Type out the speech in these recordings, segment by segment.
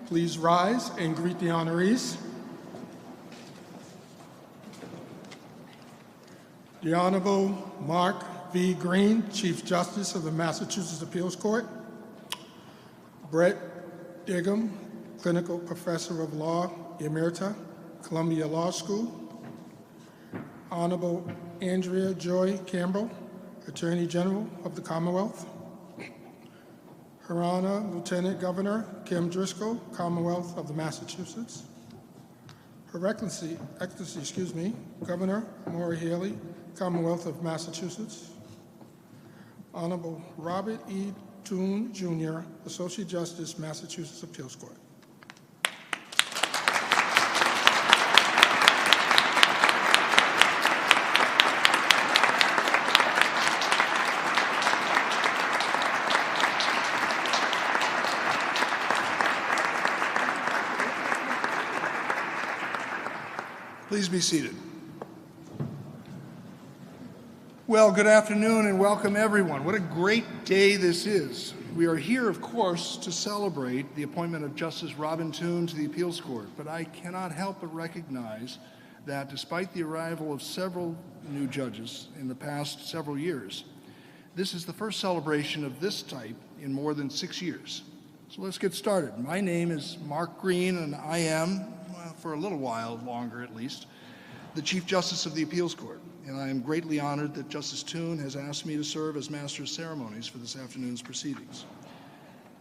Please rise and greet the honorees. The Honorable Mark V. Green, Chief Justice of the Massachusetts Appeals Court. Brett Digham, Clinical Professor of Law, Emerita, Columbia Law School. Honorable Andrea Joy Campbell, Attorney General of the Commonwealth. Her Honor, Lieutenant Governor Kim Driscoll, Commonwealth of the Massachusetts. Her Excellency, Governor Maura Healey, Commonwealth of Massachusetts. Honorable Robert E. Toone, Jr., Associate Justice, Massachusetts Appeals Court. Please be seated. Well, good afternoon and welcome everyone. What a great day this is. We are here, of course, to celebrate the appointment of Justice Robin Toone to the Appeals Court, but I cannot help but recognize that despite the arrival of several new judges in the past several years, this is the first celebration of this type in more than 6 years. So let's get started. My name is Mark Green, and I am, for a little while longer at least, the Chief Justice of the Appeals Court, and I am greatly honored that Justice Toone has asked me to serve as Master of Ceremonies for this afternoon's proceedings.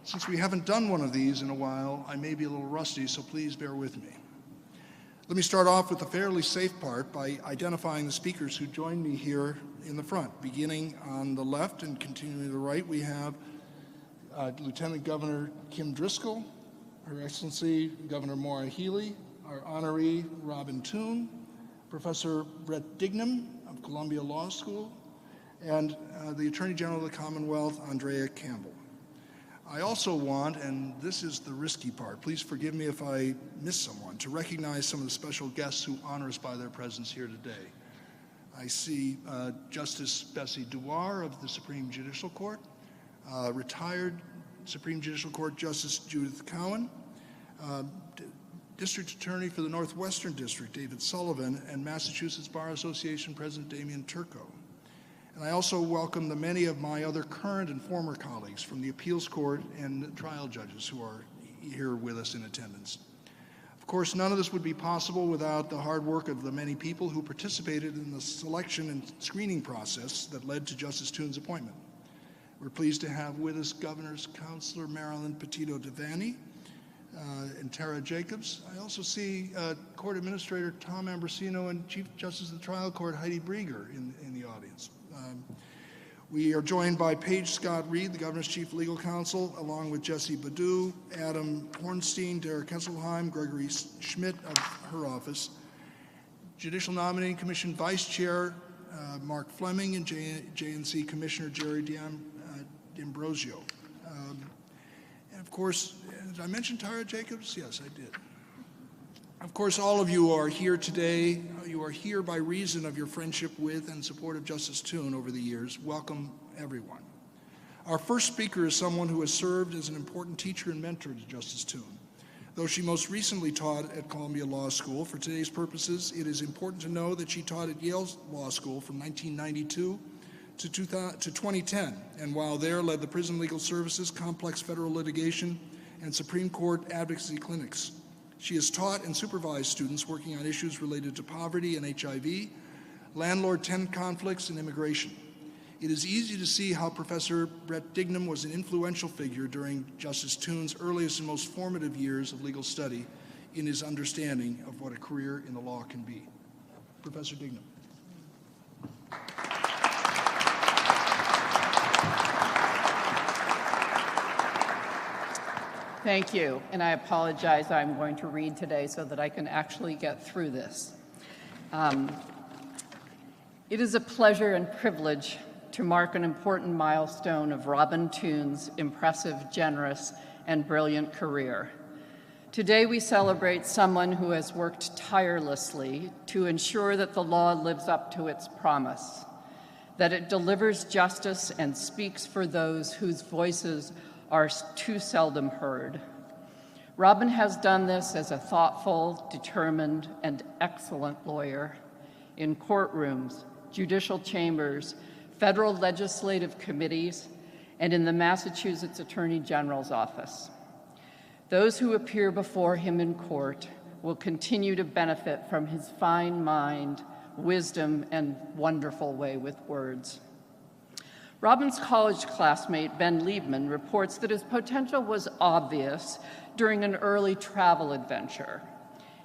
Since we haven't done one of these in a while, I may be a little rusty, so please bear with me. Let me start off with the fairly safe part by identifying the speakers who join me here in the front. Beginning on the left and continuing to the right, we have Lieutenant Governor Kim Driscoll, Her Excellency Governor Maura Healey, our honoree Robin Toone, Professor Brett Digham of Columbia Law School, and the Attorney General of the Commonwealth, Andrea Campbell. I also want, and this is the risky part, please forgive me if I miss someone, to recognize some of the special guests who honor us by their presence here today. I see Justice Bessie Dewar of the Supreme Judicial Court, retired Supreme Judicial Court Justice Judith Cowan, District Attorney for the Northwestern District, David Sullivan, and Massachusetts Bar Association President Damian Turco. And I also welcome the many of my other current and former colleagues from the Appeals Court and trial judges who are here with us in attendance. Of course, none of this would be possible without the hard work of the many people who participated in the selection and screening process that led to Justice Toone's appointment. We're pleased to have with us Governor's Counselor Marilyn Petito-Devaney, and Tara Jacobs. I also see Court Administrator Tom Ambrosino and Chief Justice of the Trial Court Heidi Brieger in the audience. We are joined by Paige Scott Reed, the Governor's Chief Legal Counsel, along with Jesse Badu, Adam Hornstein, Derek Hesselheim, Gregory Schmidt of her office, Judicial Nominating Commission Vice Chair Mark Fleming, and JNC Commissioner Jerry D'Ambrosio. And of course, did I mention Tara Jacobs? Yes, I did. Of course, all of you are here today. You are here by reason of your friendship with and support of Justice Toone over the years. Welcome, everyone. Our first speaker is someone who has served as an important teacher and mentor to Justice Toone. Though she most recently taught at Columbia Law School, for today's purposes, it is important to know that she taught at Yale Law School from 1992 to 2010, and while there led the Prison Legal Services, Complex Federal Litigation, and Supreme Court Advocacy Clinics. She has taught and supervised students working on issues related to poverty and HIV, landlord-tenant conflicts, and immigration. It is easy to see how Professor Brett Digham was an influential figure during Justice Toone's earliest and most formative years of legal study in his understanding of what a career in the law can be. Professor Digham. Thank you, and I apologize. I'm going to read today so that I can actually get through this. It is a pleasure and privilege to mark an important milestone of Robin Toone's impressive, generous, and brilliant career. Today we celebrate someone who has worked tirelessly to ensure that the law lives up to its promise, that it delivers justice and speaks for those whose voices are too seldom heard. Robin has done this as a thoughtful, determined, and excellent lawyer in courtrooms, judicial chambers, federal legislative committees, and in the Massachusetts Attorney General's office. Those who appear before him in court will continue to benefit from his fine mind, wisdom, and wonderful way with words. Robin's college classmate, Ben Liebman, reports that his potential was obvious during an early travel adventure.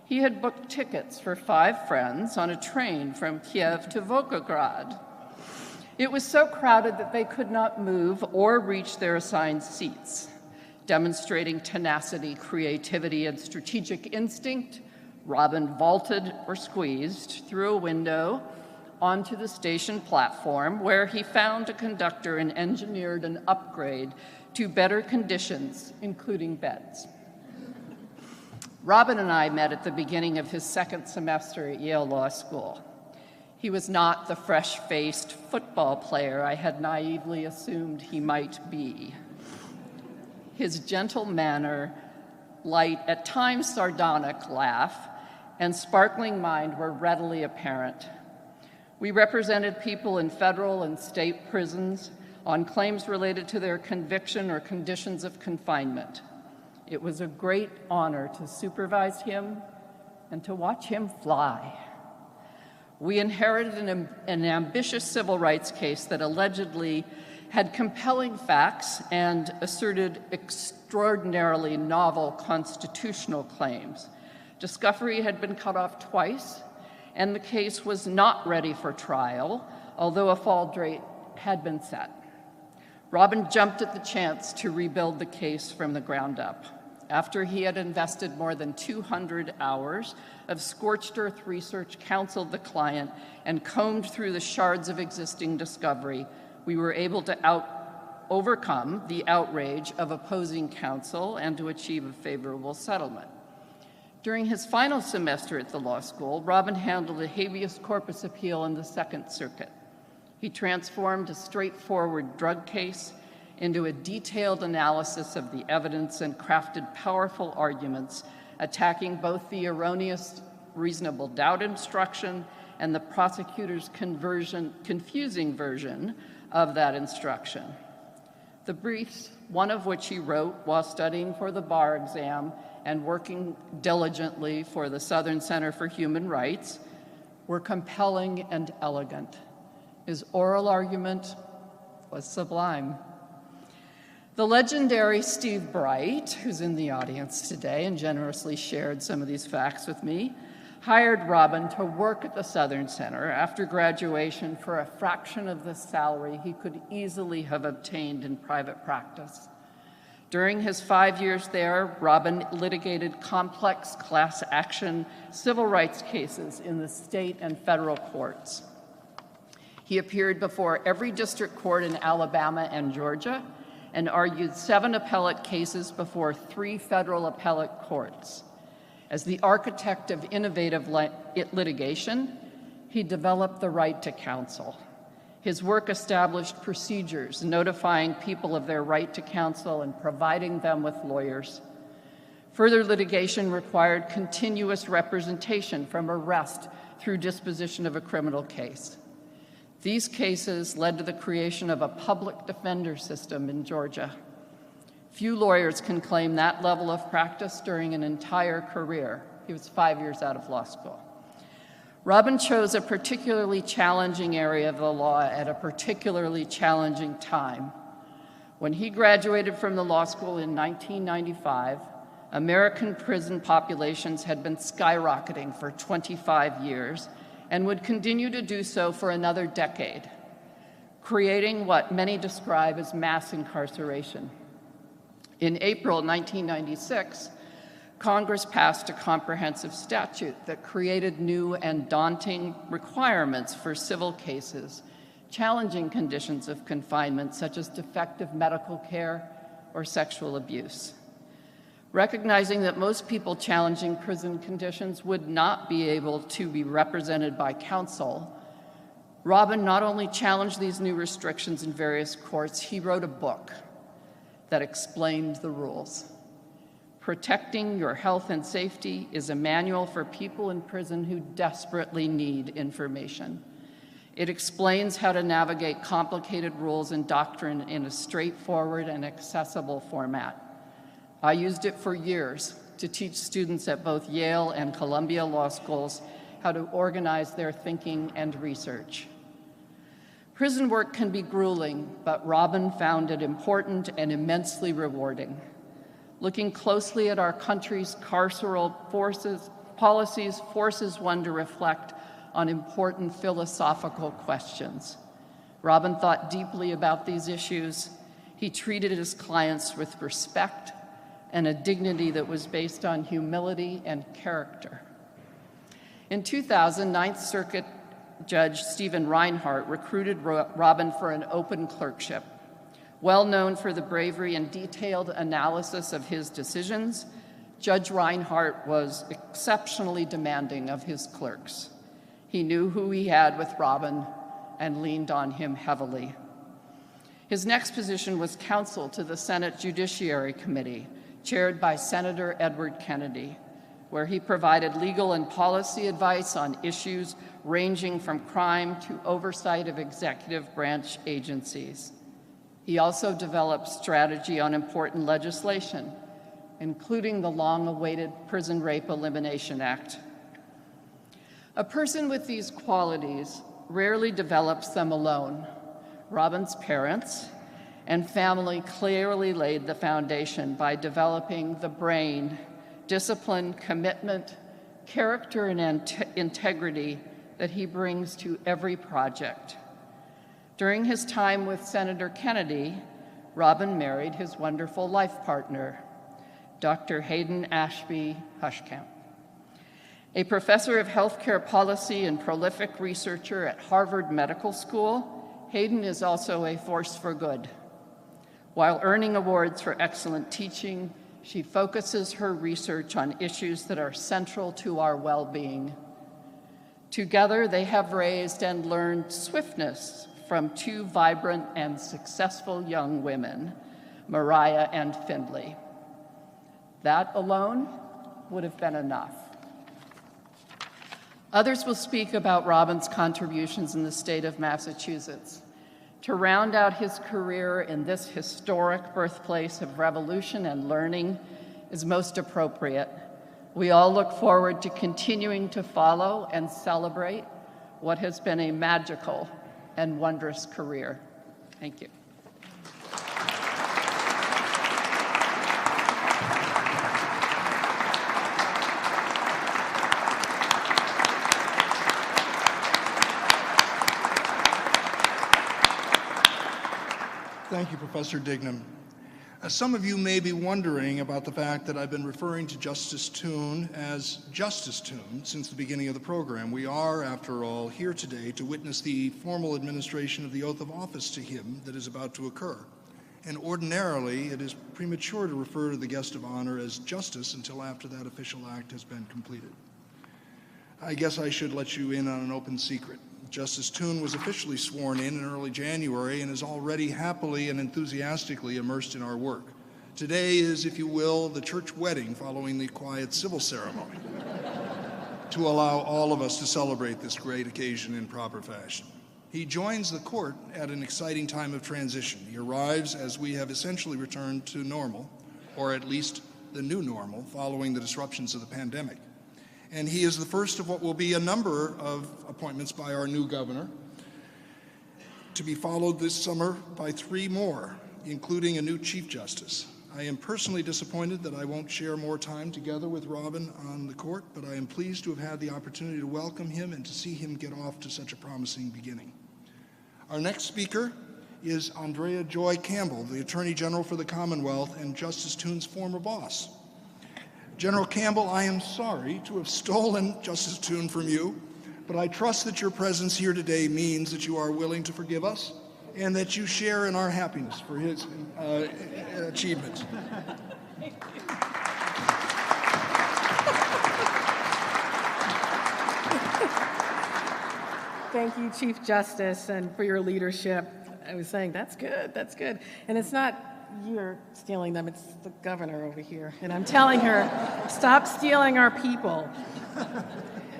He had booked tickets for 5 friends on a train from Kiev to Volgograd. It was so crowded that they could not move or reach their assigned seats. Demonstrating tenacity, creativity, and strategic instinct, Robin vaulted or squeezed through a window onto the station platform, where he found a conductor and engineered an upgrade to better conditions, including beds. Robin and I met at the beginning of his second semester at Yale Law School. He was not the fresh-faced football player I had naively assumed he might be. His gentle manner, light, at times sardonic laugh, and sparkling mind were readily apparent. We represented people in federal and state prisons on claims related to their conviction or conditions of confinement. It was a great honor to supervise him and to watch him fly. We inherited an ambitious civil rights case that allegedly had compelling facts and asserted extraordinarily novel constitutional claims. Discovery had been cut off twice, and the case was not ready for trial, although a fall date had been set. Robin jumped at the chance to rebuild the case from the ground up. After he had invested more than 200 hours of scorched earth research, counseled the client, and combed through the shards of existing discovery, we were able to overcome the outrage of opposing counsel and to achieve a favorable settlement. During his final semester at the law school, Robin handled a habeas corpus appeal in the Second Circuit. He transformed a straightforward drug case into a detailed analysis of the evidence and crafted powerful arguments attacking both the erroneous reasonable doubt instruction and the prosecutor's confusing version of that instruction. The briefs, one of which he wrote while studying for the bar exam and working diligently for the Southern Center for Human Rights, were compelling and elegant. His oral argument was sublime. The legendary Steve Bright, who's in the audience today and generously shared some of these facts with me, hired Robin to work at the Southern Center after graduation for a fraction of the salary he could easily have obtained in private practice. During his 5 years there, Robin litigated complex class action civil rights cases in the state and federal courts. He appeared before every district court in Alabama and Georgia and argued 7 appellate cases before 3 federal appellate courts. As the architect of innovative litigation, he developed the right to counsel. His work established procedures notifying people of their right to counsel and providing them with lawyers. Further litigation required continuous representation from arrest through disposition of a criminal case. These cases led to the creation of a public defender system in Georgia. Few lawyers can claim that level of practice during an entire career. He was 5 years out of law school. Robin chose a particularly challenging area of the law at a particularly challenging time. When he graduated from the law school in 1995, American prison populations had been skyrocketing for 25 years and would continue to do so for another decade, creating what many describe as mass incarceration. In April 1996, Congress passed a comprehensive statute that created new and daunting requirements for civil cases, challenging conditions of confinement such as defective medical care or sexual abuse. Recognizing that most people challenging prison conditions would not be able to be represented by counsel, Robin not only challenged these new restrictions in various courts, he wrote a book that explained the rules. Protecting Your Health and Safety is a manual for people in prison who desperately need information. It explains how to navigate complicated rules and doctrine in a straightforward and accessible format. I used it for years to teach students at both Yale and Columbia Law Schools how to organize their thinking and research. Prison work can be grueling, but Robin found it important and immensely rewarding. Looking closely at our country's carceral policies forces one to reflect on important philosophical questions. Robin thought deeply about these issues. He treated his clients with respect and a dignity that was based on humility and character. In 2000, Ninth Circuit Judge Stephen Reinhart recruited Robin for an open clerkship. Well known for the bravery and detailed analysis of his decisions, Judge Reinhart was exceptionally demanding of his clerks. He knew who he had with Robin and leaned on him heavily. His next position was counsel to the Senate Judiciary Committee, chaired by Senator Edward Kennedy, where he provided legal and policy advice on issues ranging from crime to oversight of executive branch agencies. He also developed strategy on important legislation, including the long-awaited Prison Rape Elimination Act. A person with these qualities rarely develops them alone. Robin's parents and family clearly laid the foundation by developing the brain, discipline, commitment, character, and integrity that he brings to every project. During his time with Senator Kennedy, Robin married his wonderful life partner, Dr. Hayden Ashby Hushkamp. A professor of healthcare policy and prolific researcher at Harvard Medical School, Hayden is also a force for good. While earning awards for excellent teaching, she focuses her research on issues that are central to our well-being. Together, they have raised and learned swiftness from two vibrant and successful young women, Mariah and Findlay. That alone would have been enough. Others will speak about Robin's contributions in the state of Massachusetts. To round out his career in this historic birthplace of revolution and learning is most appropriate. We all look forward to continuing to follow and celebrate what has been a magical and wondrous career. Thank you. Thank you, Professor Dignam. Some of you may be wondering about the fact that I've been referring to Justice Toone as Justice Toone since the beginning of the program. We are, after all, here today to witness the formal administration of the oath of office to him that is about to occur. And ordinarily, it is premature to refer to the guest of honor as Justice until after that official act has been completed. I guess I should let you in on an open secret. Justice Toone was officially sworn in early January and is already happily and enthusiastically immersed in our work. Today is, if you will, the church wedding following the quiet civil ceremony to allow all of us to celebrate this great occasion in proper fashion. He joins the court at an exciting time of transition. He arrives as we have essentially returned to normal, or at least the new normal, following the disruptions of the pandemic. And he is the first of what will be a number of appointments by our new governor, to be followed this summer by 3 more, including a new Chief Justice. I am personally disappointed that I won't share more time together with Robin on the court, but I am pleased to have had the opportunity to welcome him and to see him get off to such a promising beginning. Our next speaker is Andrea Joy Campbell, the Attorney General for the Commonwealth and Justice Toone's former boss. General Campbell, I am sorry to have stolen Justice Toone from you, but I trust that your presence here today means that you are willing to forgive us and that you share in our happiness for his achievements. Thank you, Chief Justice, and for your leadership. I was saying, that's good, that's good. And it's not you're stealing them. It's the governor over here. And I'm telling her, stop stealing our people.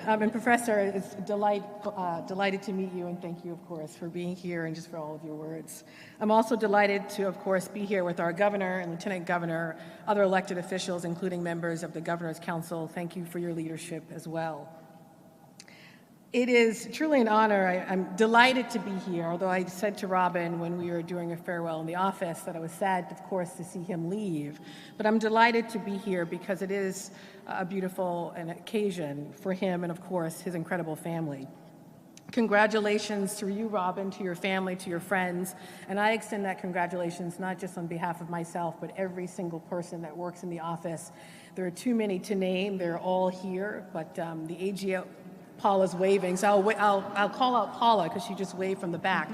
And Professor, it's delighted to meet you, and thank you, of course, for being here and just for all of your words. I'm also delighted to, of course, be here with our governor and lieutenant governor, other elected officials, including members of the Governor's Council. Thank you for your leadership as well. It is truly an honor. I'm delighted to be here, although I said to Robin when we were doing a farewell in the office that I was sad, of course, to see him leave. But I'm delighted to be here because it is a beautiful occasion for him and, of course, his incredible family. Congratulations to you, Robin, to your family, to your friends, and I extend that congratulations not just on behalf of myself, but every single person that works in the office. There are too many to name. They're all here, but the AG, Paula's waving, so I'll call out Paula because she just waved from the back.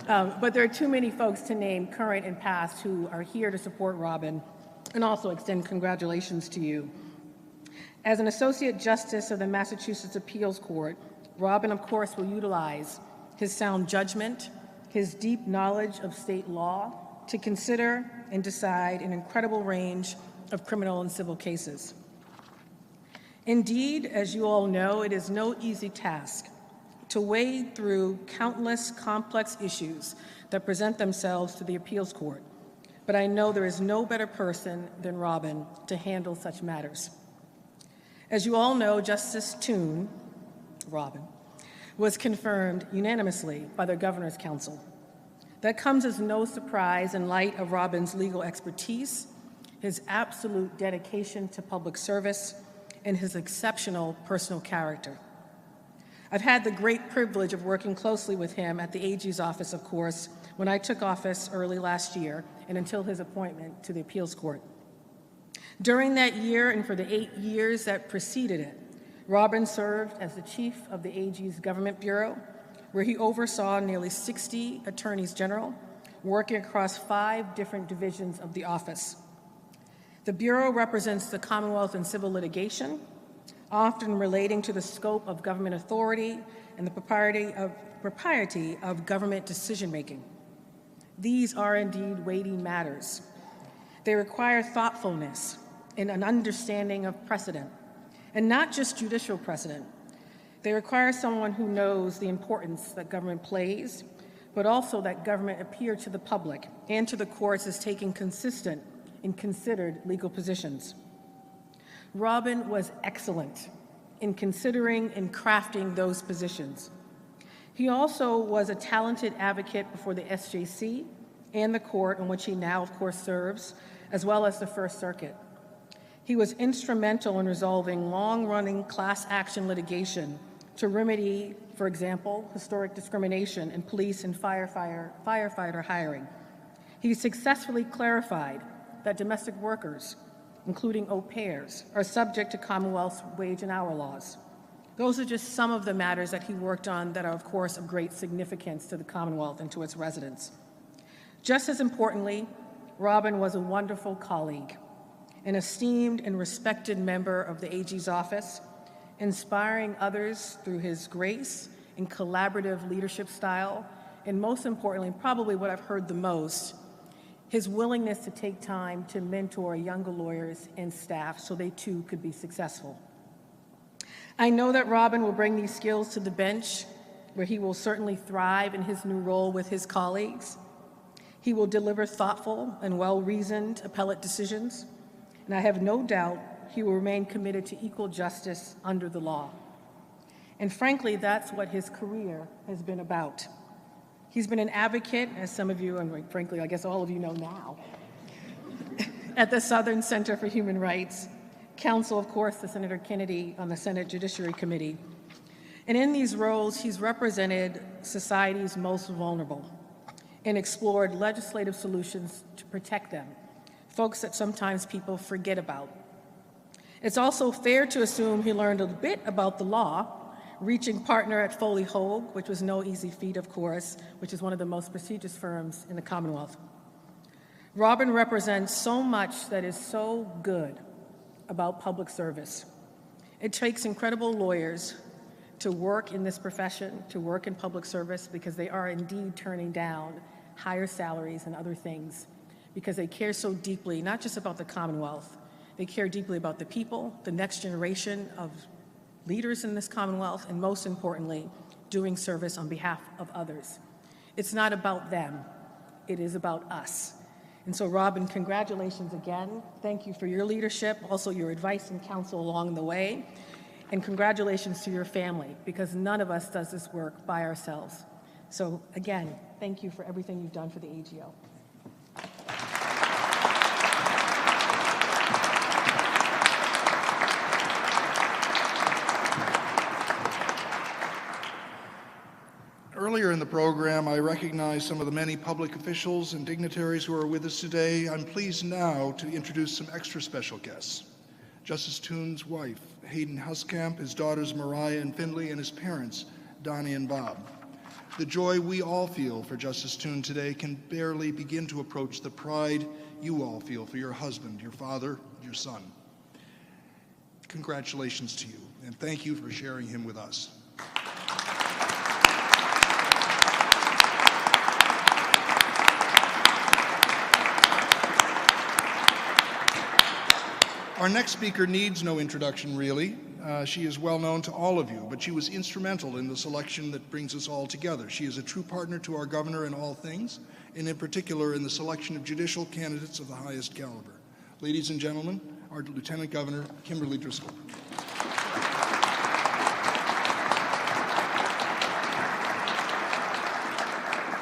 But there are too many folks to name, current and past, who are here to support Robin, and also extend congratulations to you. As an Associate Justice of the Massachusetts Appeals Court, Robin, of course, will utilize his sound judgment, his deep knowledge of state law to consider and decide an incredible range of criminal and civil cases. Indeed, as you all know, it is no easy task to wade through countless complex issues that present themselves to the appeals court, but I know there is no better person than Robin to handle such matters. As you all know, Justice Toone, Robin, was confirmed unanimously by the Governor's Council. That comes as no surprise in light of Robin's legal expertise, his absolute dedication to public service, and his exceptional personal character. I've had the great privilege of working closely with him at the AG's office, of course, when I took office early last year and until his appointment to the appeals court. During that year and for the 8 years that preceded it, Robin served as the chief of the AG's Government Bureau, where he oversaw nearly 60 attorneys general, working across 5 different divisions of the office. The Bureau represents the Commonwealth in civil litigation, often relating to the scope of government authority and the propriety of government decision-making. These are indeed weighty matters. They require thoughtfulness and an understanding of precedent, and not just judicial precedent. They require someone who knows the importance that government plays, but also that government appear to the public and to the courts as taking consistent and considered legal positions. Robin was excellent in considering and crafting those positions. He also was a talented advocate before the SJC and the court in which he now, of course, serves, as well as the First Circuit. He was instrumental in resolving long-running class action litigation to remedy, for example, historic discrimination in police and firefighter hiring. He successfully clarified that domestic workers, including au pairs, are subject to Commonwealth's wage and hour laws. Those are just some of the matters that he worked on that are, of course, of great significance to the Commonwealth and to its residents. Just as importantly, Robin was a wonderful colleague, an esteemed and respected member of the AG's office, inspiring others through his grace and collaborative leadership style, and most importantly, probably what I've heard the most, his willingness to take time to mentor younger lawyers and staff so they too could be successful. I know that Robin will bring these skills to the bench, where he will certainly thrive in his new role with his colleagues. He will deliver thoughtful and well-reasoned appellate decisions, and I have no doubt he will remain committed to equal justice under the law. And frankly, that's what his career has been about. He's been an advocate, as some of you, and frankly, I guess all of you know now, at the Southern Center for Human Rights, counsel, of course, to Senator Kennedy on the Senate Judiciary Committee. And in these roles, he's represented society's most vulnerable and explored legislative solutions to protect them, folks that sometimes people forget about. It's also fair to assume he learned a bit about the law, reaching partner at Foley Hoag, which was no easy feat, of course, which is one of the most prestigious firms in the Commonwealth. Robin represents so much that is so good about public service. It takes incredible lawyers to work in this profession, to work in public service, because they are indeed turning down higher salaries and other things because they care so deeply, not just about the Commonwealth, they care deeply about the people, the next generation of leaders in this Commonwealth, and most importantly, doing service on behalf of others. It's not about them, it is about us. And so, Robin, congratulations again. Thank you for your leadership, also your advice and counsel along the way. And congratulations to your family, because none of us does this work by ourselves. So again, thank you for everything you've done for the AGO. Earlier in the program, I recognized some of the many public officials and dignitaries who are with us today. I'm pleased now to introduce some extra special guests. Justice Toone's wife, Hayden Huskamp, his daughters Mariah and Findlay, and his parents, Donnie and Bob. The joy we all feel for Justice Toone today can barely begin to approach the pride you all feel for your husband, your father, your son. Congratulations to you, and thank you for sharing him with us. Our next speaker needs no introduction, really. She is well known to all of you, but she was instrumental in the selection that brings us all together. She is a true partner to our governor in all things, and in particular in the selection of judicial candidates of the highest caliber. Ladies and gentlemen, our Lieutenant Governor, Kimberly Driscoll.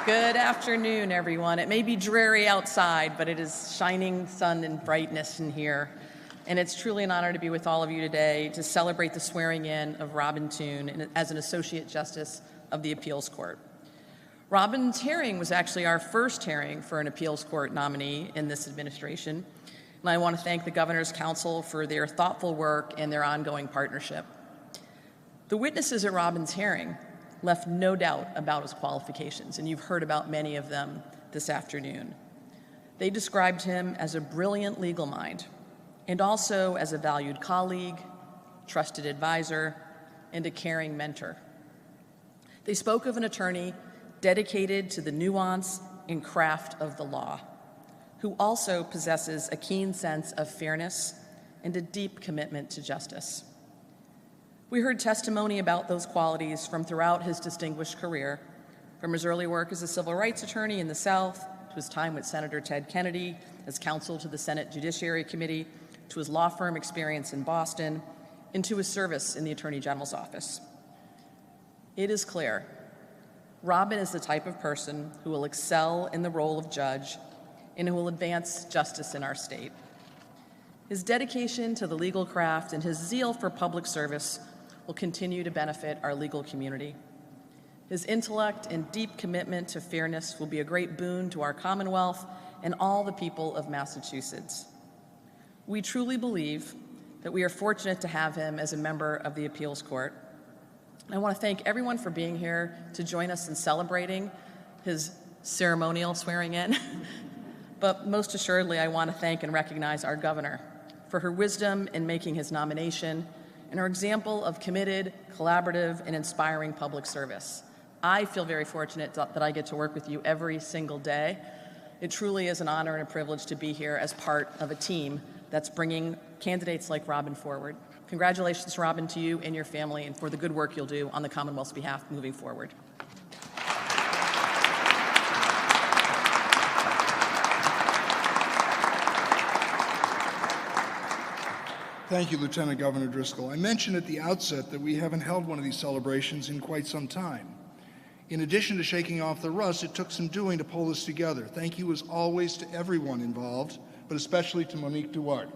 Good afternoon, everyone. It may be dreary outside, but it is shining sun and brightness in here. And it's truly an honor to be with all of you today to celebrate the swearing in of Robin Toone as an Associate Justice of the Appeals Court. Robin's hearing was actually our first hearing for an Appeals Court nominee in this administration. And I want to thank the Governor's Council for their thoughtful work and their ongoing partnership. The witnesses at Robin's hearing left no doubt about his qualifications, and you've heard about many of them this afternoon. They described him as a brilliant legal mind, and also as a valued colleague, trusted advisor, and a caring mentor. They spoke of an attorney dedicated to the nuance and craft of the law, who also possesses a keen sense of fairness and a deep commitment to justice. We heard testimony about those qualities from throughout his distinguished career, from his early work as a civil rights attorney in the South, to his time with Senator Ted Kennedy as counsel to the Senate Judiciary Committee, to his law firm experience in Boston, and to his service in the Attorney General's office. It is clear, Robin is the type of person who will excel in the role of judge and who will advance justice in our state. His dedication to the legal craft and his zeal for public service will continue to benefit our legal community. His intellect and deep commitment to fairness will be a great boon to our Commonwealth and all the people of Massachusetts. We truly believe that we are fortunate to have him as a member of the Appeals Court. I want to thank everyone for being here to join us in celebrating his ceremonial swearing in. But most assuredly, I want to thank and recognize our governor for her wisdom in making his nomination and her example of committed, collaborative, and inspiring public service. I feel very fortunate that I get to work with you every single day. It truly is an honor and a privilege to be here as part of a team that's bringing candidates like Robin forward. Congratulations, Robin, to you and your family, and for the good work you'll do on the Commonwealth's behalf moving forward. Thank you, Lieutenant Governor Driscoll. I mentioned at the outset that we haven't held one of these celebrations in quite some time. In addition to shaking off the rust, it took some doing to pull this together. Thank you as always to everyone involved, but especially to Monique Duarte.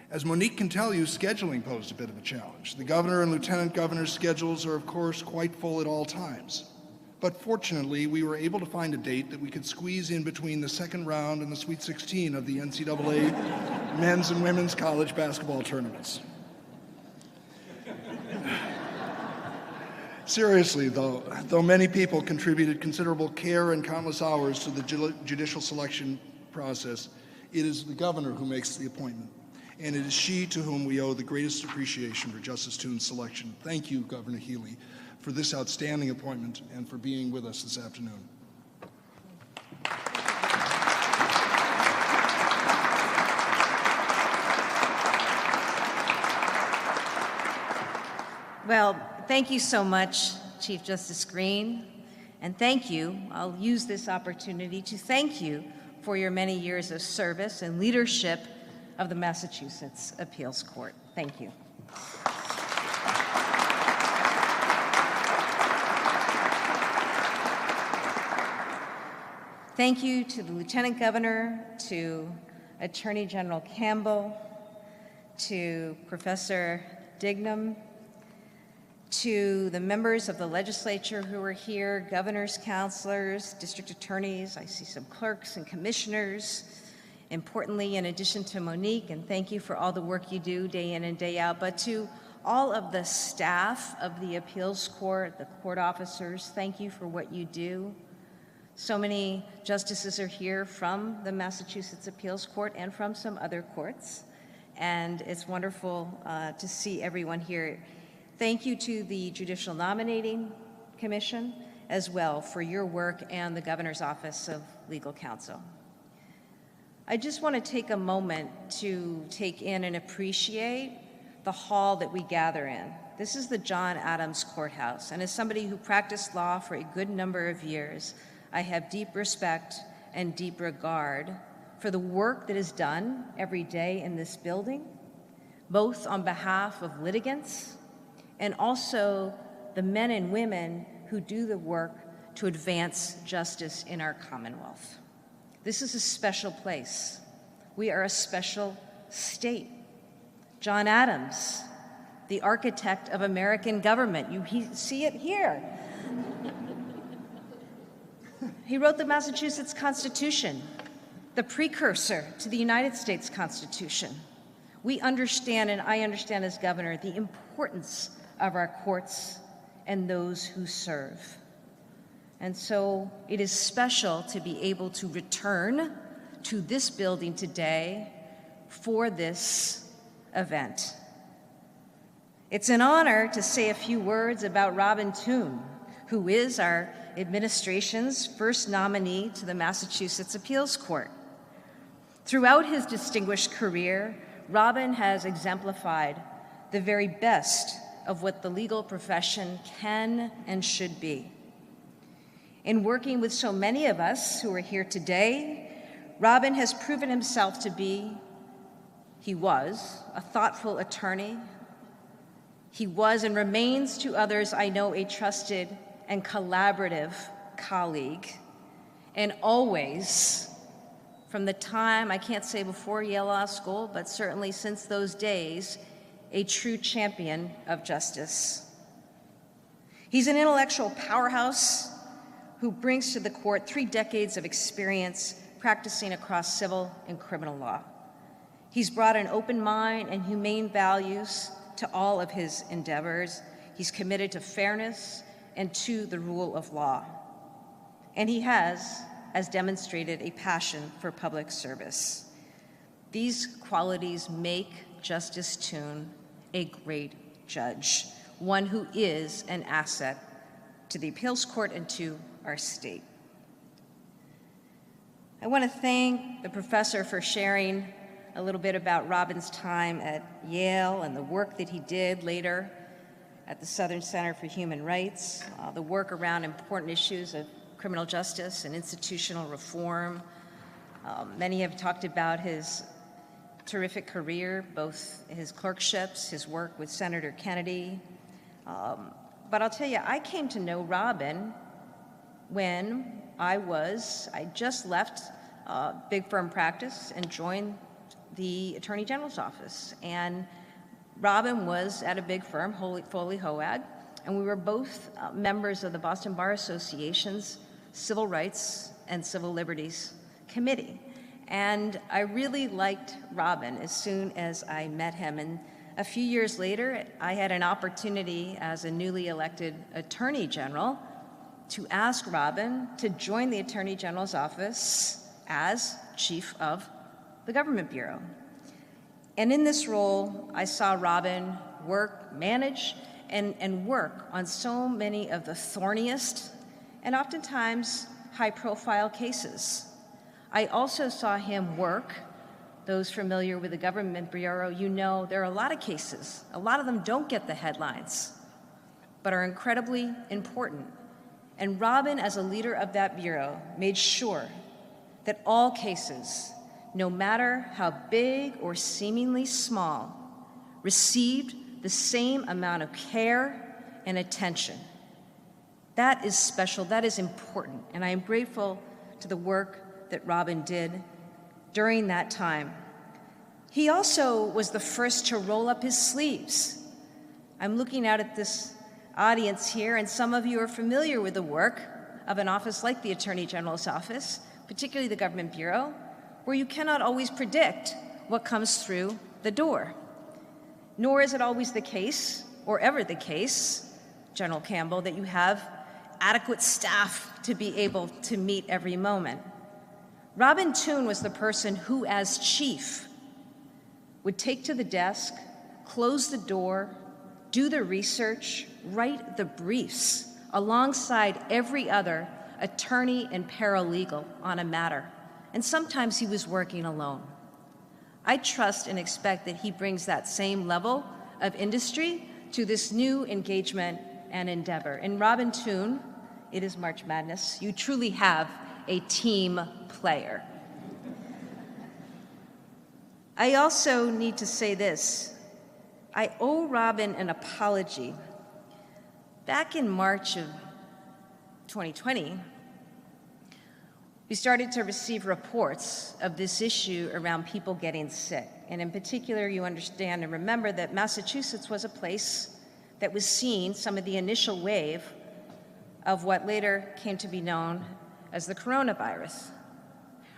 As Monique can tell you, scheduling posed a bit of a challenge. The governor and lieutenant governor's schedules are, of course, quite full at all times. But fortunately, we were able to find a date that we could squeeze in between the second round and the Sweet 16 of the NCAA men's and women's college basketball tournaments. Seriously, though many people contributed considerable care and countless hours to the judicial selection process, it is the governor who makes the appointment, and it is she to whom we owe the greatest appreciation for Justice Toone's selection. Thank you, Governor Healey, for this outstanding appointment and for being with us this afternoon. Well, thank you so much, Chief Justice Green. And thank you, I'll use this opportunity to thank you for your many years of service and leadership of the Massachusetts Appeals Court. Thank you. Thank you to the Lieutenant Governor, to Attorney General Campbell, to Professor Dignam, to the members of the legislature who are here, governors, counselors, district attorneys, I see some clerks and commissioners. Importantly, in addition to Monique, and thank you for all the work you do day in and day out, but to all of the staff of the appeals court, the court officers, thank you for what you do. So many justices are here from the Massachusetts Appeals Court and from some other courts, and it's wonderful to see everyone here. Thank you to the Judicial Nominating Commission as well for your work and the Governor's Office of Legal Counsel. I just want to take a moment to take in and appreciate the hall that we gather in. This is the John Adams Courthouse, and as somebody who practiced law for a good number of years, I have deep respect and deep regard for the work that is done every day in this building, both on behalf of litigants and also the men and women who do the work to advance justice in our Commonwealth. This is a special place. We are a special state. John Adams, the architect of American government, you see it here. He wrote the Massachusetts Constitution, the precursor to the United States Constitution. We understand, and I understand as governor, the importance of our courts and those who serve. And so it is special to be able to return to this building today for this event. It's an honor to say a few words about Robin Toone, who is our administration's first nominee to the Massachusetts Appeals Court. Throughout his distinguished career, Robin has exemplified the very best of what the legal profession can and should be. In working with so many of us who are here today, Robin has proven himself to be, he was, a thoughtful attorney. He was and remains to others I know a trusted and collaborative colleague, and always, from the time, I can't say before Yale Law School, but certainly since those days, a true champion of justice. He's an intellectual powerhouse who brings to the court 3 decades of experience practicing across civil and criminal law. He's brought an open mind and humane values to all of his endeavors. He's committed to fairness and to the rule of law. And he has demonstrated a passion for public service. These qualities make Justice Toone a great judge, one who is an asset to the appeals court and to our state. I want to thank the professor for sharing a little bit about Robin's time at Yale and the work that he did later at the Southern Center for Human Rights, the work around important issues of criminal justice and institutional reform. Many have talked about his terrific career, both his clerkships, his work with Senator Kennedy. But I'll tell you, I came to know Robin when I just left big firm practice and joined the Attorney General's office. And Robin was at a big firm, Foley Hoag, and we were both members of the Boston Bar Association's Civil Rights and Civil Liberties Committee. And I really liked Robin as soon as I met him. And a few years later, I had an opportunity as a newly elected Attorney General to ask Robin to join the Attorney General's office as Chief of the Government Bureau. And in this role, I saw Robin work, manage, and work on so many of the thorniest and oftentimes high-profile cases. I also saw him work. Those familiar with the Government Bureau, you know there are a lot of cases. A lot of them don't get the headlines. but are incredibly important. And Robin, as a leader of that bureau, made sure that all cases, no matter how big or seemingly small, received the same amount of care and attention. That is special, that is important, and I am grateful to the work that Robin did during that time. He also was the first to roll up his sleeves. I'm looking out at this audience here, and some of you are familiar with the work of an office like the Attorney General's office, particularly the Government Bureau, where you cannot always predict what comes through the door. Nor is it always the case, or ever the case, General Campbell, that you have adequate staff to be able to meet every moment. Robin Toone was the person who, as chief, would take to the desk, close the door, do the research, write the briefs alongside every other attorney and paralegal on a matter. And sometimes he was working alone. I trust and expect that he brings that same level of industry to this new engagement and endeavor. In Robin Toone, it is March Madness. You truly have a team player. I also need to say this. I owe Robin an apology. Back in March of 2020, we started to receive reports of this issue around people getting sick. And in particular, you understand and remember that Massachusetts was a place that was seeing some of the initial wave of what later came to be known as the coronavirus.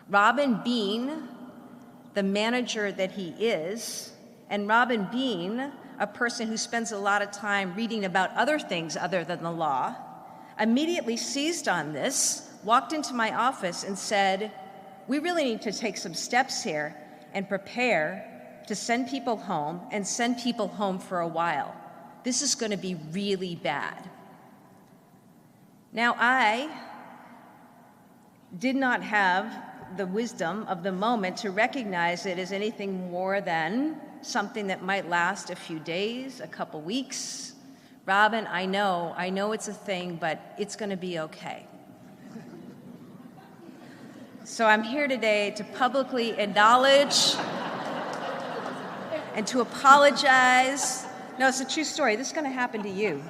Robin, being the manager that he is, and Robin being a person who spends a lot of time reading about other things other than the law, immediately seized on this, walked into my office and said, we really need to take some steps here and prepare to send people home and send people home for a while. This is going to be really bad. Now, I did not have the wisdom of the moment to recognize it as anything more than something that might last a few days, a couple weeks. Robin, I know it's a thing, but it's going to be okay. So I'm here today to publicly acknowledge and to apologize. No, it's a true story. This is going to happen to you.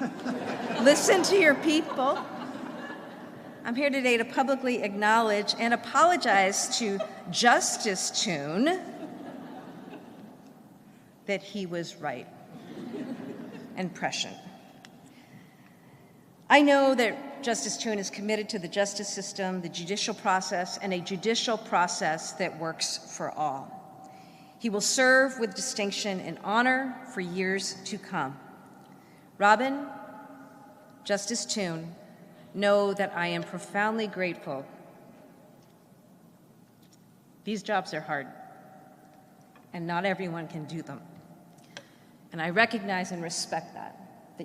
Listen to your people. I'm here today to publicly acknowledge and apologize to Justice Toone that he was right and prescient. I know that Justice Toone is committed to the justice system, the judicial process, and a judicial process that works for all. He will serve with distinction and honor for years to come. Robin, Justice Toone, know that I am profoundly grateful. These jobs are hard, and not everyone can do them. And I recognize and respect that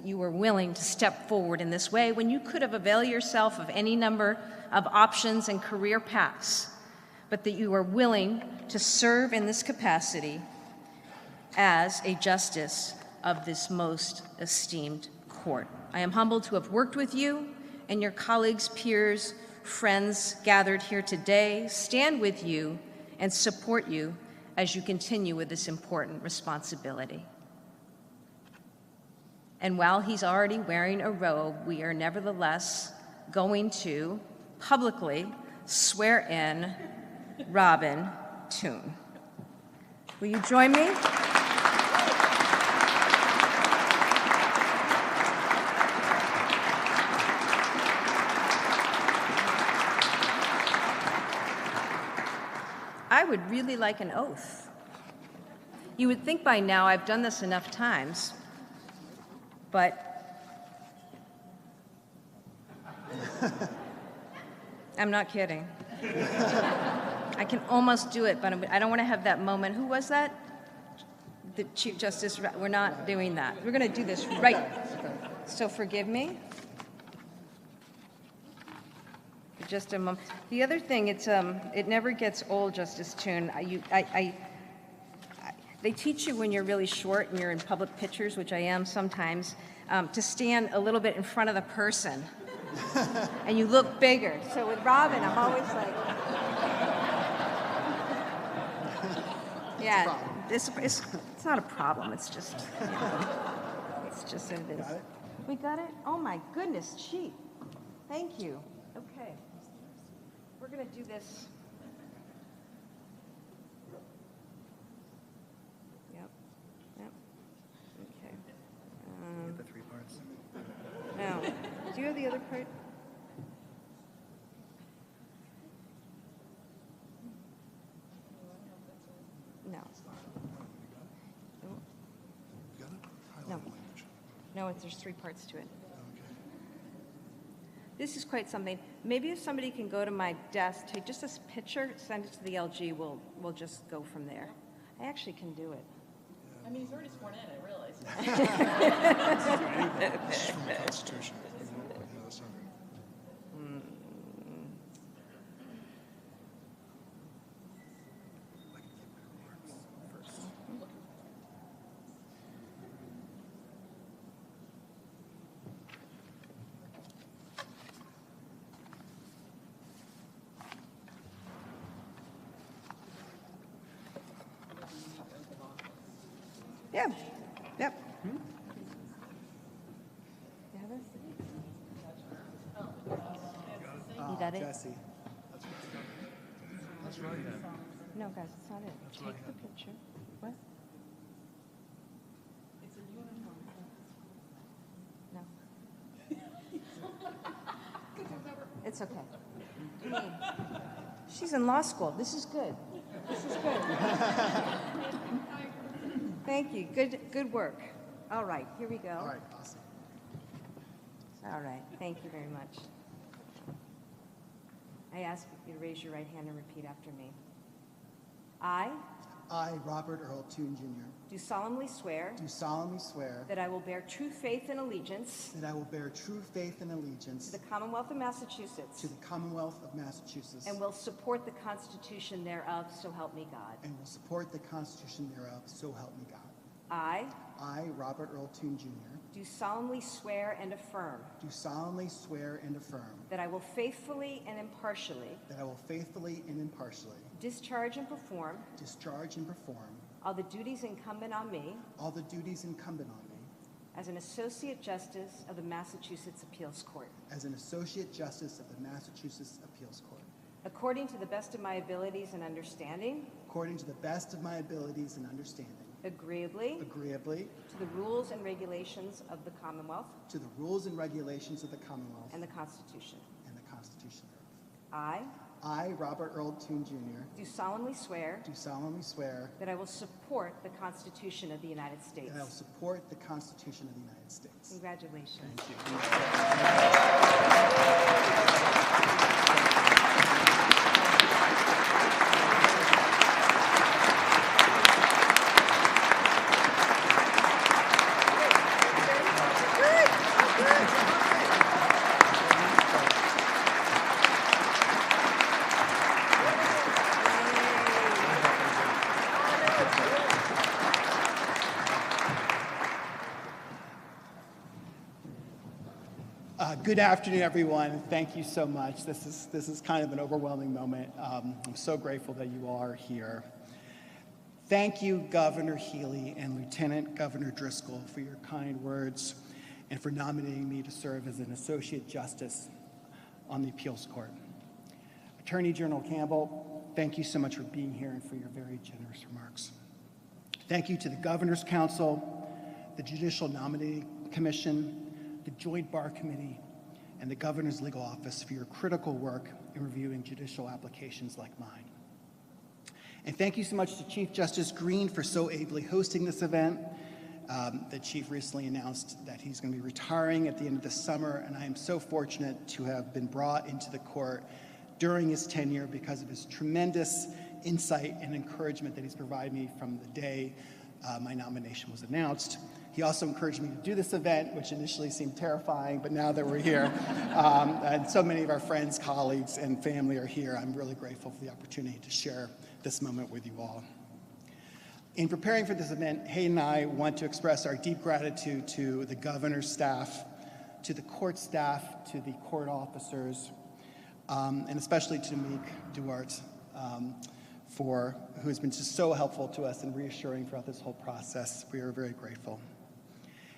you were willing to step forward in this way when you could have availed yourself of any number of options and career paths, but that you are willing to serve in this capacity as a justice of this most esteemed court. I am humbled to have worked with you and your colleagues, peers, friends gathered here today, stand with you and support you as you continue with this important responsibility. And while he's already wearing a robe, we are nevertheless going to publicly swear in Robin Toone. Will you join me? I would really like an oath. You would think by now I've done this enough times, but I'm not kidding. I can almost do it, but I don't want to have that moment. Who was that? The Chief Justice. We're not doing that. We're going to do this right. So forgive me. Just a moment. The other thing, it never gets old, Justice Toone. they teach you when you're really short and you're in public pictures, which I am sometimes, to stand a little bit in front of the person. And you look bigger. So with Robin, I'm always like, yeah, it's not a problem. It's just, it's just what it is. We got it? Oh my goodness, cheap. Thank you. Okay. We're going to do this. Yep. Okay. The 3 parts. Now, do you have the other part? No. You got it? No. Highlighted language. No, there's 3 parts to it. This is quite something. Maybe if somebody can go to my desk, take just this picture, send it to the LG, we'll just go from there. I actually can do it. I mean, he's already sworn in, I realize. This is from the Constitution. Yeah, that's not good. Yeah. Yep. You have it? You got it? Jesse. That's right. No, guys, it's not it. Take the picture. What? No. It's okay. She's in law school. This is good. This is good. Thank you. Good work. All right, here we go. All right, awesome. All right, thank you very much. I ask you to raise your right hand and repeat after me. I I, Robert Earl Toone, Jr., do solemnly swear do solemnly swear that I will bear true faith and allegiance that I will bear true faith and allegiance to the Commonwealth of Massachusetts to the Commonwealth of Massachusetts and will support the Constitution thereof, so help me God. and will support the Constitution thereof, so help me God. I I, Robert Earl Toone, Jr., do solemnly swear and affirm do solemnly swear and affirm that I will faithfully and impartially that I will faithfully and impartially discharge and perform discharge and perform all the duties incumbent on me all the duties incumbent on me as an Associate Justice of the Massachusetts Appeals Court, as an Associate Justice of the Massachusetts Appeals Court, according to the best of my abilities and understanding, according to the best of my abilities and understanding, agreeably agreeably to the rules and regulations of the Commonwealth to the rules and regulations of the Commonwealth and the Constitution. and the Constitution thereof. I I, Robert Earl Toone, Jr., do solemnly swear do solemnly swear that I will support the Constitution of the United States. that I will support the Constitution of the United States. Congratulations. Good afternoon, everyone. Thank you so much. This is kind of an overwhelming moment. I'm so grateful that you all are here. Thank you, Governor Healey and Lieutenant Governor Driscoll, for your kind words and for nominating me to serve as an Associate Justice on the Appeals Court. Attorney General Campbell, thank you so much for being here and for your very generous remarks. Thank you to the Governor's Council, the Judicial Nominating Commission, the Joint Bar Committee, and the Governor's Legal Office for your critical work in reviewing judicial applications like mine. And thank you so much to Chief Justice Green for so ably hosting this event. The Chief recently announced that he's going to be retiring at the end of the summer, and I am so fortunate to have been brought into the court during his tenure because of his tremendous insight and encouragement that he's provided me from the day my nomination was announced. He also encouraged me to do this event, which initially seemed terrifying, but now that we're here, and so many of our friends, colleagues, and family are here, I'm really grateful for the opportunity to share this moment with you all. In preparing for this event, Hayden and I want to express our deep gratitude to the governor's staff, to the court staff, to the court officers, and especially to Meek Duarte, who has been just so helpful to us and reassuring throughout this whole process. We are very grateful.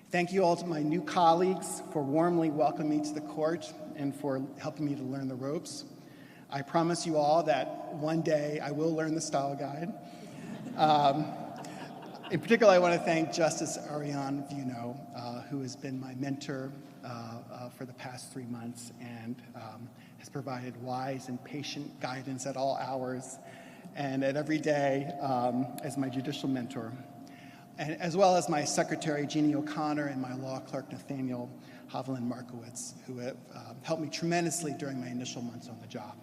Thank you all to my new colleagues for warmly welcoming me to the court and for helping me to learn the ropes. I promise you all that one day I will learn the style guide. In particular, I want to thank Justice Ariane Vuno, who has been my mentor for the past 3 months and has provided wise and patient guidance at all hours and at every day as my judicial mentor, and as well as my secretary, Jeannie O'Connor, and my law clerk, Nathaniel Hovland Markowitz, who have helped me tremendously during my initial months on the job.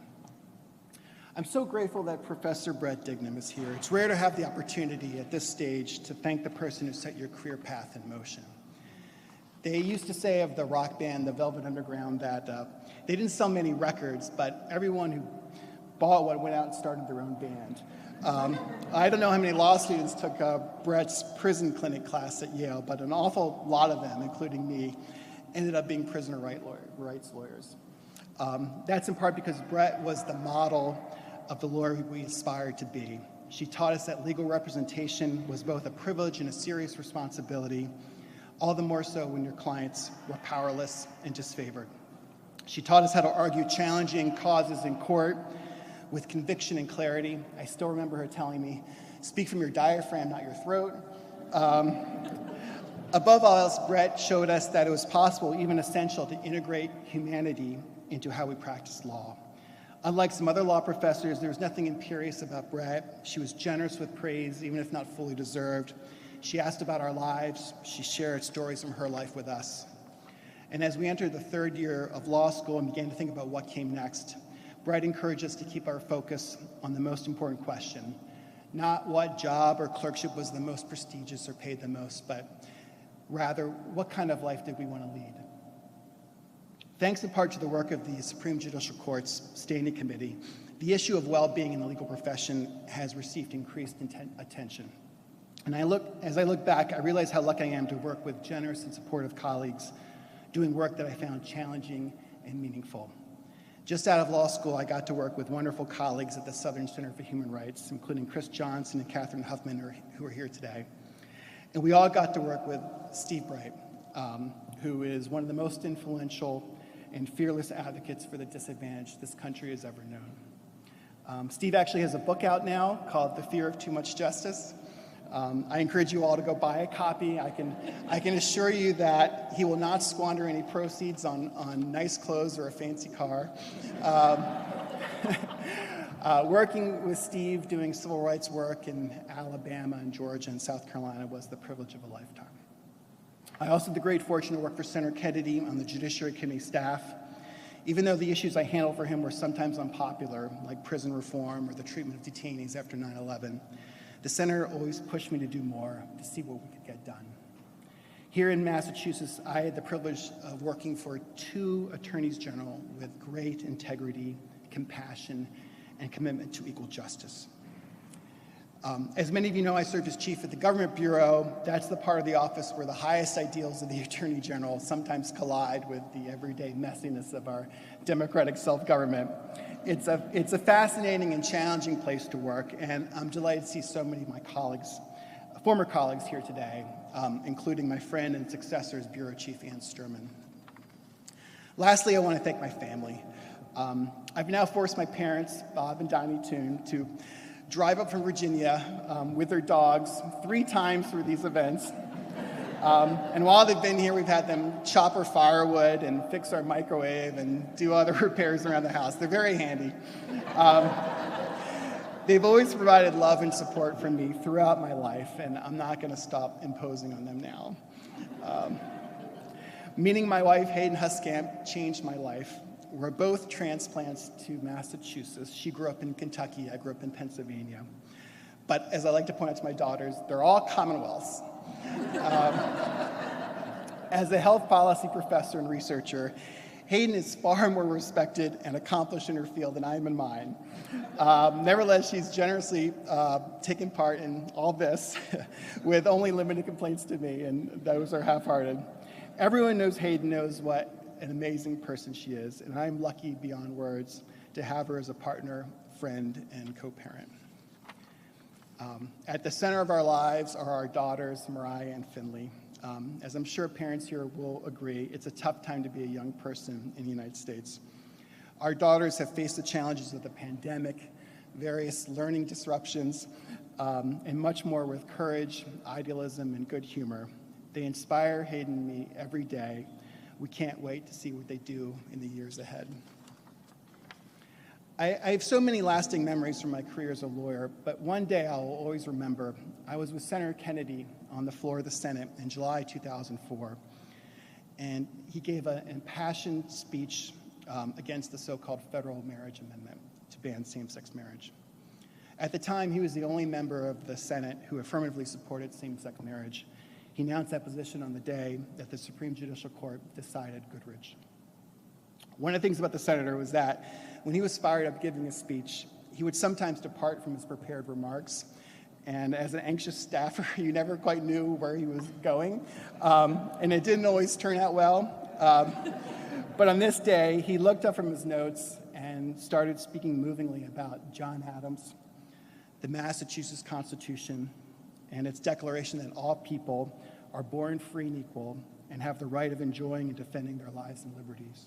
I'm so grateful that Professor Brett Dignam is here. It's rare to have the opportunity at this stage to thank the person who set your career path in motion. They used to say of the rock band, the Velvet Underground, that they didn't sell many records, but everyone who bought one went out and started their own band. I don't know how many law students took Brett's prison clinic class at Yale, but an awful lot of them, including me, ended up being prisoner rights lawyers. That's in part because Brett was the model of the lawyer who we aspired to be. She taught us that legal representation was both a privilege and a serious responsibility, all the more so when your clients were powerless and disfavored. She taught us how to argue challenging causes in court with conviction and clarity. I still remember her telling me, speak from your diaphragm, not your throat. Above all else, Brett showed us that it was possible, even essential, to integrate humanity into how we practice law. Unlike some other law professors, there was nothing imperious about Brett. She was generous with praise, even if not fully deserved. She asked about our lives. She shared stories from her life with us. And as we entered the 3rd year of law school and began to think about what came next, Brett encouraged us to keep our focus on the most important question, not what job or clerkship was the most prestigious or paid the most, but rather, what kind of life did we want to lead? Thanks in part to the work of the Supreme Judicial Court's Standing Committee, the issue of well-being in the legal profession has received increased attention. And as I look back, I realize how lucky I am to work with generous and supportive colleagues doing work that I found challenging and meaningful. Just out of law school, I got to work with wonderful colleagues at the Southern Center for Human Rights, including Chris Johnson and Catherine Huffman, who are here today. And we all got to work with Steve Bright, who is one of the most influential and fearless advocates for the disadvantaged this country has ever known. Steve actually has a book out now called The Fear of Too Much Justice. I encourage you all to go buy a copy. I can assure you that he will not squander any proceeds on nice clothes or a fancy car. Working with Steve doing civil rights work in Alabama and Georgia and South Carolina was the privilege of a lifetime. I also had the great fortune to work for Senator Kennedy on the Judiciary Committee staff. Even though the issues I handled for him were sometimes unpopular, like prison reform or the treatment of detainees after 9/11, the senator always pushed me to do more, to see what we could get done. Here in Massachusetts, I had the privilege of working for 2 attorneys general with great integrity, compassion, and commitment to equal justice. As many of you know, I served as chief at the Government Bureau. That's the part of the office where the highest ideals of the Attorney General sometimes collide with the everyday messiness of our democratic self-government. It's a fascinating and challenging place to work, and I'm delighted to see so many of my colleagues, former colleagues here today, including my friend and successor as Bureau Chief Ann Sturman. Lastly, I want to thank my family. I've now forced my parents, Bob and Donnie Toone, to drive up from Virginia with their dogs 3 times through these events. And while they've been here, we've had them chop our firewood and fix our microwave and do other repairs around the house. They're very handy. They've always provided love and support for me throughout my life, and I'm not going to stop imposing on them now. Meeting my wife, Hayden Huskamp, changed my life. We're both transplants to Massachusetts. She grew up in Kentucky. I grew up in Pennsylvania. But as I like to point out to my daughters, they're all Commonwealths. As a health policy professor and researcher, Hayden is far more respected and accomplished in her field than I am in mine. Nevertheless, she's generously taken part in all this with only limited complaints to me, and those are half-hearted. Everyone knows Hayden knows what an amazing person she is, and I'm lucky beyond words to have her as a partner, friend, and co-parent. At the center of our lives are our daughters, Mariah and Finley. As I'm sure parents here will agree, it's a tough time to be a young person in the United States. Our daughters have faced the challenges of the pandemic, various learning disruptions, and much more with courage, idealism, and good humor. They inspire Hayden and me every day. We can't wait to see what they do in the years ahead. I have so many lasting memories from my career as a lawyer, but one day I'll always remember. I was with Senator Kennedy on the floor of the Senate in July 2004, and he gave an impassioned speech against the so-called federal marriage amendment to ban same-sex marriage. At the time, he was the only member of the Senate who affirmatively supported same-sex marriage. He announced that position on the day that the Supreme Judicial Court decided Goodridge. One of the things about the senator was that when he was fired up giving a speech, he would sometimes depart from his prepared remarks. And as an anxious staffer, you never quite knew where he was going. And it didn't always turn out well. But on this day, he looked up from his notes and started speaking movingly about John Adams, the Massachusetts Constitution, and its declaration that all people are born free and equal and have the right of enjoying and defending their lives and liberties.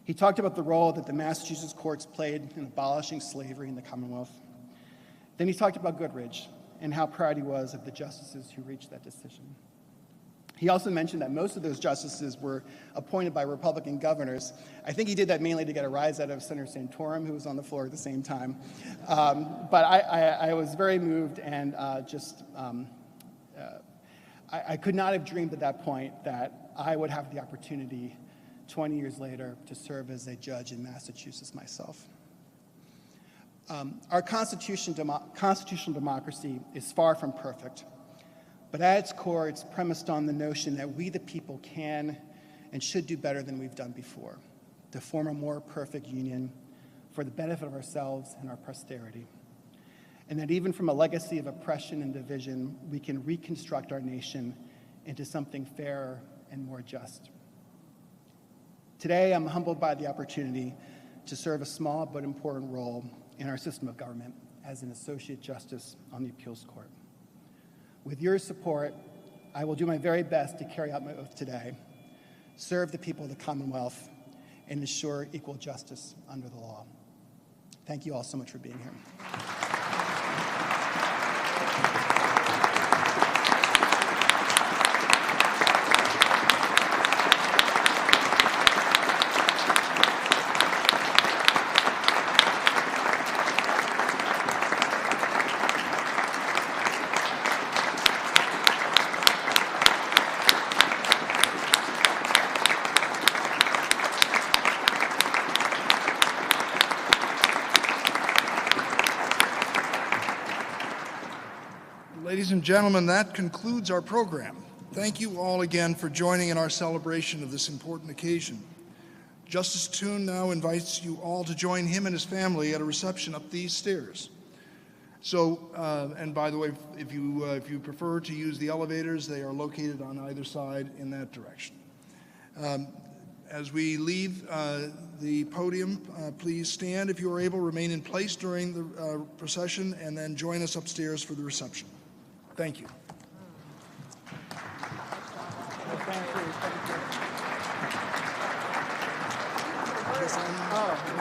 He talked about the role that the Massachusetts courts played in abolishing slavery in the Commonwealth. Then he talked about Goodridge and how proud he was of the justices who reached that decision. He also mentioned that most of those justices were appointed by Republican governors. I think he did that mainly to get a rise out of Senator Santorum, who was on the floor at the same time. But I was very moved and I could not have dreamed at that point that I would have the opportunity 20 years later to serve as a judge in Massachusetts myself. Our constitutional democracy is far from perfect, but at its core, it's premised on the notion that we, the people, can and should do better than we've done before, to form a more perfect union for the benefit of ourselves and our posterity. And that even from a legacy of oppression and division, we can reconstruct our nation into something fairer and more just. Today, I'm humbled by the opportunity to serve a small but important role in our system of government as an Associate Justice on the Appeals Court. With your support, I will do my very best to carry out my oath today, serve the people of the Commonwealth, and ensure equal justice under the law. Thank you all so much for being here. Ladies and gentlemen, that concludes our program. Thank you all again for joining in our celebration of this important occasion. Justice Toone now invites you all to join him and his family at a reception up these stairs. So, and by the way, if you prefer to use the elevators, they are located on either side in that direction. As we leave the podium, please stand if you are able, remain in place during the procession, and then join us upstairs for the reception. Thank you. Oh,